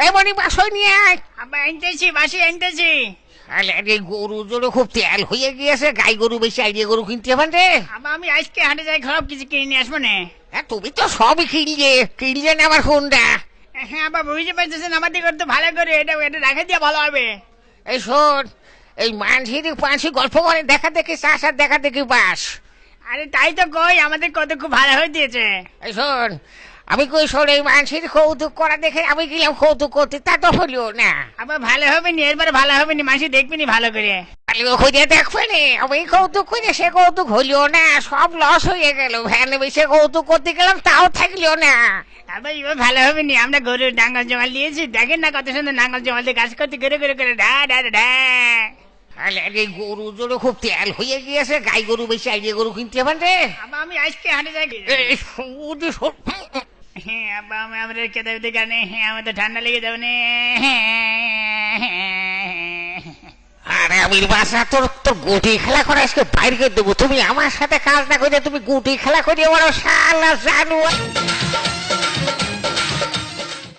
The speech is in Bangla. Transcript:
এমনই বাসই নিয়ে আয়। আব্বা আনতেছি, বাসি আনতেছি। আরে গরু জোরে খুব তেল হয়ে গিয়েছে, গাই গরু বেশি আইডিয়া গরু কিনতে হবে রে। আব্বা আমি আজকে হাটে যাই, খারাপ কিছু কিনে নিয়ে আসবো না। তুমি তো সবই কিনলে না আমার ফোনটা। হ্যাঁ আব্বা, বুঝতে পারতেছেন আমার দিকে তো ভালো করে এটা এটা রাখা দিয়ে ভালো হবে। এই শোন, এই পাঁচি গল্প করে দেখা দেখি চাষ আর দেখা দেখি বাস। আরে তাই তো কই, আমাদের কত খুব ভালো হয়ে দিয়েছে। এই শোন, আমি কই শোন, এই মানুষের কৌতুক করা দেখে আমি গেলাম কৌতুক করতে, তা তো হলো না। আবার ভালো হবে নি, এরপরে ভালো হবে নি, মানুষ দেখবি নি ভালো করে। খুঁজে দেখবে নি, আমি কৌতুক করে সে কৌতুক হইলো না, সব লস হয়ে গেল। ভ্যান বেশি কৌতুক করতে গেলাম, তাও থাকলো না। আবার এবার ভালো হবে নি, আমরা গরুর নাঙ্গল জমাল দিয়েছি, দেখেন না কত সুন্দর নাঙ্গল জমাল দিয়ে কাজ করতে করে করে করে ডা ডা ডা। আরে গরু জোরে খুব তেল হয়ে গিয়েছে, গাই গরু বেশি আইডিয়া গরু কিনতে হবে রে। আবার আমি আজকে হাটে যাই। হ্যাঁ আব্বা, আমি আমাদের খেতে খেতে গানে, হ্যাঁ আমার তো ঠান্ডা লেগে যাবে না। আরে আমি বাসা, তোর তোর গুটি খেলা করে আজকে বাইরে করে দেবো। তুমি আমার সাথে কাজ না করে তুমি গুটি খেলা করে বড় শালা জানো।